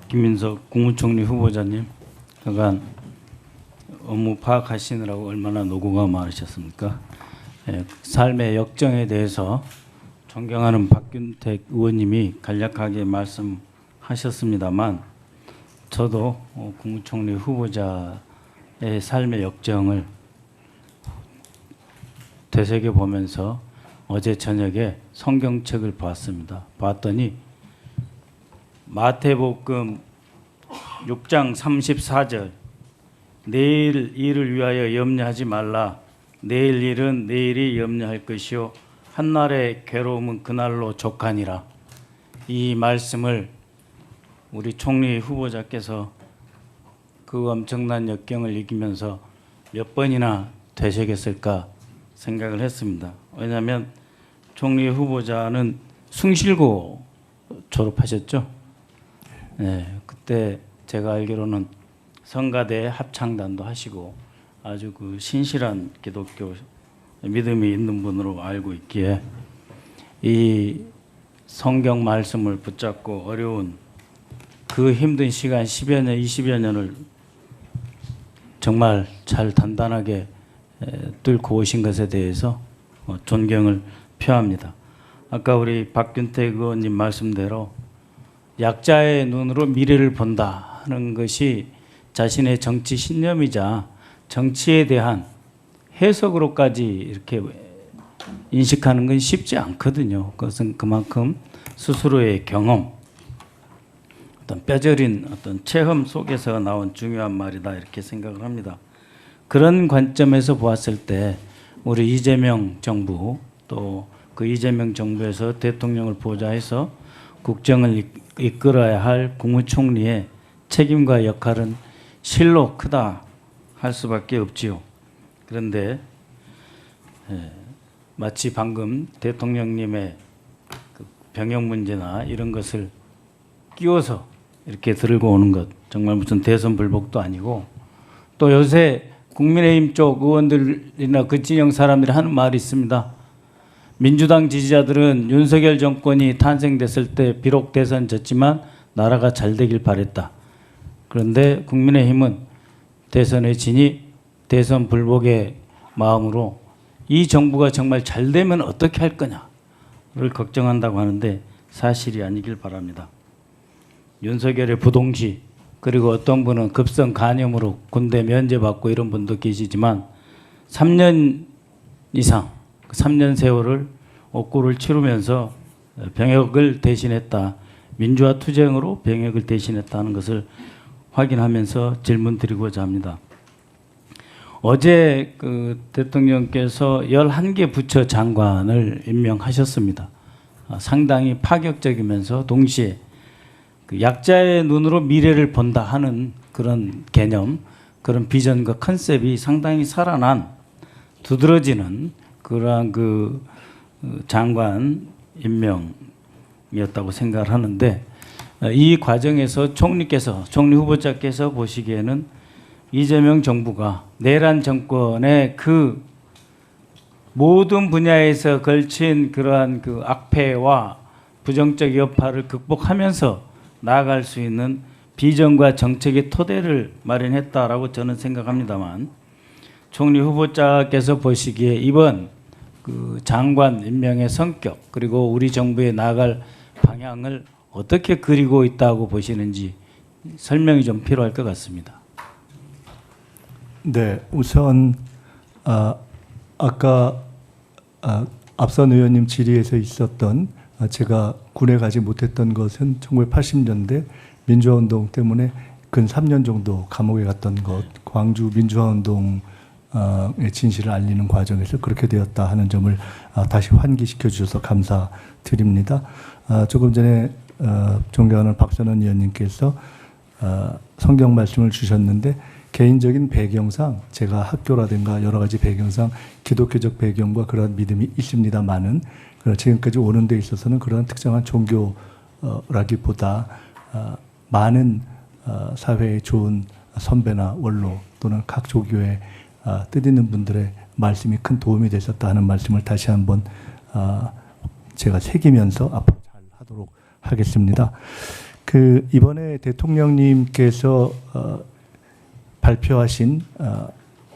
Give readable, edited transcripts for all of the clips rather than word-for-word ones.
김민석 국무총리 후보자님, 그간 업무 파악하시느라고 얼마나 노고가 많으셨습니까? 삶의 역정에 대해서 존경하는 박균택 의원님이 간략하게 말씀하셨습니다만, 저도 국무총리 후보자의 삶의 역정을 되새겨보면서 어제 저녁에 성경책을 봤습니다. 봤더니 마태복음 6장 34절, 내일 일을 위하여 염려하지 말라. 내일 일은 내일이 염려할 것이요 한날의 괴로움은 그날로 족하니라. 이 말씀을 우리 총리 후보자께서 그 엄청난 역경을 이기면서 몇 번이나 되새겼을까 생각을 했습니다. 왜냐하면 총리 후보자는 숭실고 졸업하셨죠. 네, 그때 제가 알기로는 성가대 합창단도 하시고 아주 그 신실한 기독교 믿음이 있는 분으로 알고 있기에 이 성경 말씀을 붙잡고 어려운 그 힘든 시간 10여 년, 20여 년을 정말 잘 단단하게 뚫고 오신 것에 대해서 존경을 표합니다. 아까 우리 박균택 의원님 말씀대로 약자의 눈으로 미래를 본다 하는 것이 자신의 정치 신념이자 정치에 대한 해석으로까지 이렇게 인식하는 건 쉽지 않거든요. 그것은 그만큼 스스로의 경험, 어떤 뼈저린 어떤 체험 속에서 나온 중요한 말이다 이렇게 생각을 합니다. 그런 관점에서 보았을 때 우리 이재명 정부, 또 그 이재명 정부에서 대통령을 보좌해서 국정을 이끌어야 할 국무총리의 책임과 역할은 실로 크다 할 수밖에 없지요. 그런데 마치 방금 대통령님의 그 병역 문제나 이런 것을 끼워서 이렇게 들고 오는 것, 정말 무슨 대선 불복도 아니고, 또 요새 국민의힘 쪽 의원들이나 그 진영 사람들이 하는 말이 있습니다. 민주당 지지자들은 윤석열 정권이 탄생됐을 때 비록 대선 졌지만 나라가 잘 되길 바랬다. 그런데 국민의힘은 대선에 지니 대선 불복의 마음으로 이 정부가 정말 잘 되면 어떻게 할 거냐를 걱정한다고 하는데 사실이 아니길 바랍니다. 윤석열의 부동시, 그리고 어떤 분은 급성 간염으로 군대 면제받고 이런 분도 계시지만 3년 이상, 3년 세월을 옥고를 치르면서 병역을 대신했다. 민주화 투쟁으로 병역을 대신했다는 것을 확인하면서 질문 드리고자 합니다. 어제 그 대통령께서 11개 부처 장관을 임명하셨습니다. 상당히 파격적이면서 동시에 그 약자의 눈으로 미래를 본다 하는 그런 개념, 그런 비전과 컨셉이 상당히 살아난 두드러지는 그러한 그 장관 임명이었다고 생각을 하는데, 이 과정에서 총리 후보자께서 보시기에는 이재명 정부가 내란 정권의 그 모든 분야에서 걸친 그러한 그 악폐와 부정적 여파를 극복하면서 나아갈 수 있는 비전과 정책의 토대를 마련했다라고 저는 생각합니다만, 총리 후보자께서 보시기에 이번 그 장관 임명의 성격, 그리고 우리 정부의 나아갈 방향을 어떻게 그리고 있다고 보시는지 설명이 좀 필요할 것 같습니다. 네, 우선 아까 앞선 의원님 질의에서 있었던 제가 군에 가지 못했던 것은 1980년대 민주화운동 때문에 근 3년 정도 감옥에 갔던 것, 광주 민주화운동의 진실을 알리는 과정에서 그렇게 되었다 하는 점을 다시 환기시켜 주셔서 감사드립니다. 조금 전에 존경하는 박선원 의원님께서 성경 말씀을 주셨는데, 개인적인 배경상 제가 학교라든가 여러 가지 배경상 기독교적 배경과 그런 믿음이 있습니다만은 지금까지 오는 데 있어서는 그런 특정한 종교라기보다 많은 사회에 좋은 선배나 원로 또는 각 조교의 뜻있는 분들의 말씀이 큰 도움이 되셨다 하는 말씀을 다시 한번 제가 새기면서 앞으로 잘 하도록 하겠습니다. 그 이번에 대통령님께서 발표하신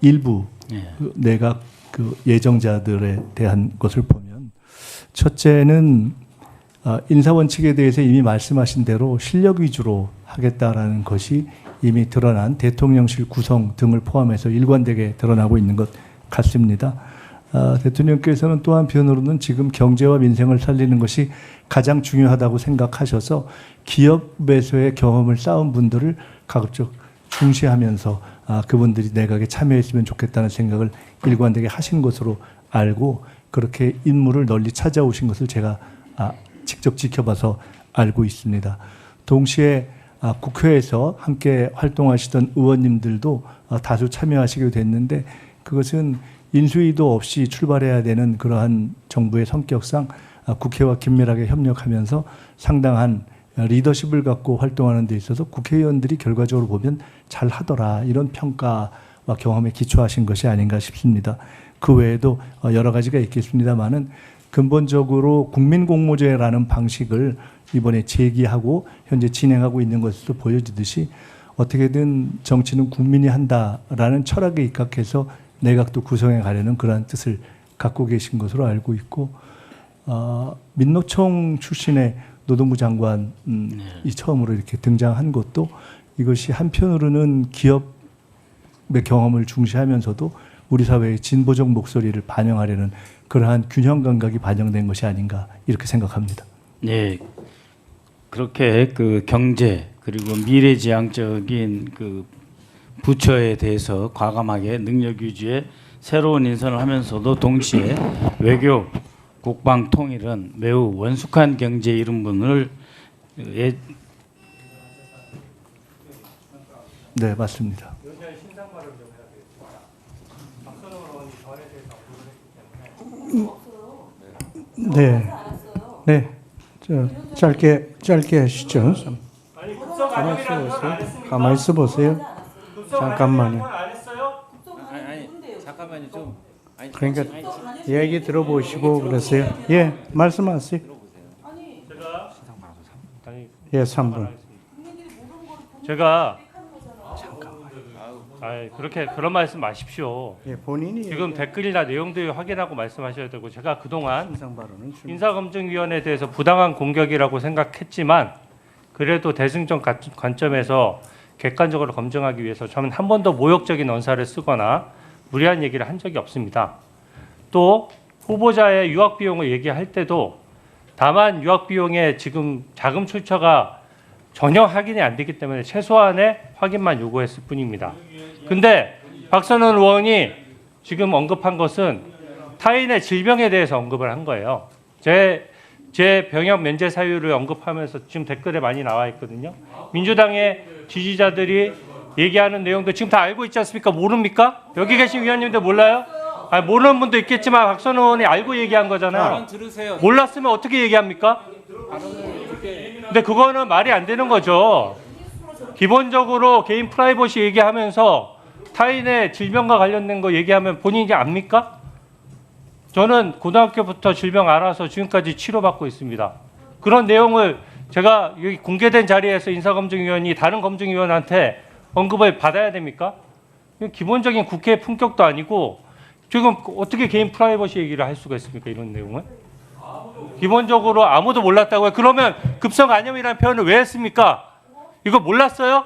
일부 예. 그 내각 그 예정자들에 대한 것을 보면 첫째는 인사원칙에 대해서 이미 말씀하신 대로 실력 위주로 하겠다라는 것이 이미 드러난 대통령실 구성 등을 포함해서 일관되게 드러나고 있는 것 같습니다. 대통령께서는 또 한편으로는 지금 경제와 민생을 살리는 것이 가장 중요하다고 생각하셔서 기업에서의 경험을 쌓은 분들을 가급적 중시하면서 그분들이 내각에 참여했으면 좋겠다는 생각을 일관되게 하신 것으로 알고 그렇게 인물을 널리 찾아오신 것을 제가 직접 지켜봐서 알고 있습니다. 동시에 국회에서 함께 활동하시던 의원님들도 다수 참여하시게 됐는데 그것은 인수위도 없이 출발해야 되는 그러한 정부의 성격상 국회와 긴밀하게 협력하면서 상당한 리더십을 갖고 활동하는 데 있어서 국회의원들이 결과적으로 보면 잘하더라 이런 평가와 경험에 기초하신 것이 아닌가 싶습니다. 그 외에도 여러 가지가 있겠습니다만은 근본적으로 국민공모제라는 방식을 이번에 제기하고 현재 진행하고 있는 것으로 보여지듯이 어떻게든 정치는 국민이 한다라는 철학에 입각해서 내각도 구성해 가려는 그러한 뜻을 갖고 계신 것으로 알고 있고 민노총 출신의 노동부 장관이 처음으로 이렇게 등장한 것도 이것이 한편으로는 기업의 경험을 중시하면서도 우리 사회의 진보적 목소리를 반영하려는 그러한 균형 감각이 반영된 것이 아닌가 이렇게 생각합니다. 네, 그렇게 그 경제 그리고 미래지향적인 그 부처에 대해서 과감하게 능력 유지에 새로운 인선을 하면서도 동시에 외교, 국방 통일은 매우 원숙한 경제 이런 분을 네, 맞습니다. 네, 네, 짧게 하시죠. 가만히 있어 보세요. 가만히 있어 보세요. 잠깐만요. 잠깐만요 좀. 그러니까 얘기 들어보시고 그러세요. 예, 말씀하세요. 예, 3분. 제가 그렇게 그런 말씀 마십시오. 예, 본인이 지금 댓글이나 내용들 확인하고 말씀하셔야 되고 제가 그동안 인상 발언은 인사검증위원회에 대해서 부당한 공격이라고 생각했지만 그래도 대승적 관점에서 객관적으로 검증하기 위해서 저는 한 번도 모욕적인 언사를 쓰거나 무리한 얘기를 한 적이 없습니다. 또 후보자의 유학 비용을 얘기할 때도 다만 유학 비용의 지금 자금 출처가 전혀 확인이 안 되기 때문에 최소한의 확인만 요구했을 뿐입니다. 근데 박선원 의원이 지금 언급한 것은 타인의 질병에 대해서 언급을 한 거예요. 제 병역 면제 사유를 언급하면서 지금 댓글에 많이 나와 있거든요. 민주당의 지지자들이 얘기하는 내용도 지금 다 알고 있지 않습니까? 모릅니까? 여기 계신 위원님들 몰라요? 모르는 분도 있겠지만 박선원 의원이 알고 얘기한 거잖아요. 몰랐으면 어떻게 얘기합니까? 근데 그거는 말이 안 되는 거죠. 기본적으로 개인 프라이버시 얘기하면서 타인의 질병과 관련된 거 얘기하면 본인이 압니까? 저는 고등학교부터 질병 알아서 지금까지 치료받고 있습니다. 그런 내용을 제가 여기 공개된 자리에서 인사검증위원이 다른 검증위원한테 언급을 받아야 됩니까? 기본적인 국회의 품격도 아니고 지금 어떻게 개인 프라이버시 얘기를 할 수가 있습니까? 이런 내용은. 기본적으로 아무도 몰랐다고요. 그러면 급성간염이라는 표현을 왜 했습니까? 이거 몰랐어요?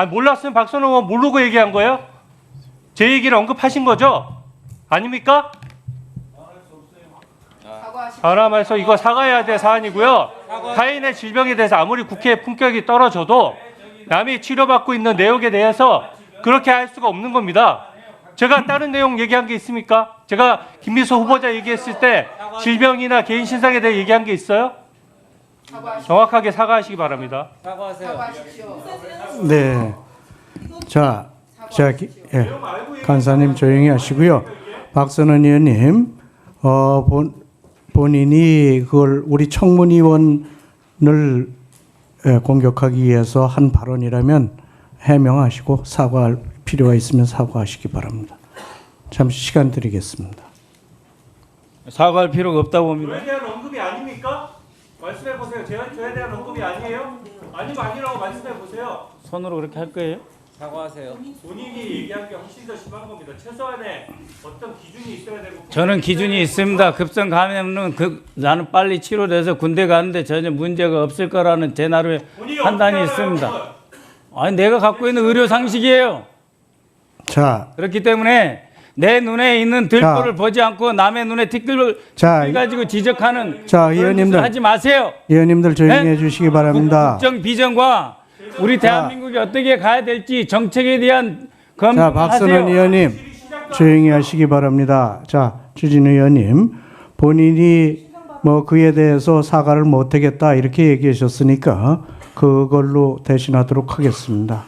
몰랐으면 박선호 의원 모르고 얘기한 거예요? 제 얘기를 언급하신 거죠? 아닙니까? 사람에서 이거 사과해야 될 사안이고요. 타인의 질병에 대해서 아무리 국회의 품격이 떨어져도 남이 치료받고 있는 내용에 대해서 그렇게 할 수가 없는 겁니다. 제가 다른 내용 얘기한 게 있습니까? 제가 김미수 후보자 얘기했을 때 질병이나 개인 신상에 대해 얘기한 게 있어요? 정확하게 사과하시기 바랍니다. 네. 자, 예. 간사님 조용히 하시고요. 박선원 의원님, 본인이 그걸 우리 청문위원을 공격하기 위해서 한 발언이라면 해명하시고 사과할 필요가 있으면 사과하시기 바랍니다. 잠시 시간 드리겠습니다. 사과할 필요가 없다고 봅니다. 그에 대한 언급이 아닙니까? 말씀해 보세요. 저에 대한 언급이 아니에요? 아니면 아니라고 말씀해 보세요. 손으로 그렇게 할 거예요? 본인이 얘기한 게 훨씬 더 심한 겁니다. 최소한의 어떤 기준이 있어야 되고. 저는 기준이 있습니다. 급성 감염은 나는 빨리 치료돼서 군대 가는데 전혀 문제가 없을 거라는 제 나름의 본인이 판단이 어떻게 알아요, 있습니다. 그걸? 아니 내가 갖고 있는 의료 상식이에요. 자, 그렇기 때문에 내 눈에 있는 들보를 보지 않고 남의 눈에 티끌을 자, 가지고 지적하는 자, 그런 의원님들. 짓을 하지 마세요. 의원님들 조용히 네? 해주시기 바랍니다. 국정 비전과 우리 대한민국이 어떻게 가야 될지 정책에 대한 자, 검증을 박선원 하세요. 의원님 조용히 하시기 바랍니다. 자, 주진 의원님 본인이 뭐 그에 대해서 사과를 못하겠다 이렇게 얘기하셨으니까 그걸로 대신하도록 하겠습니다.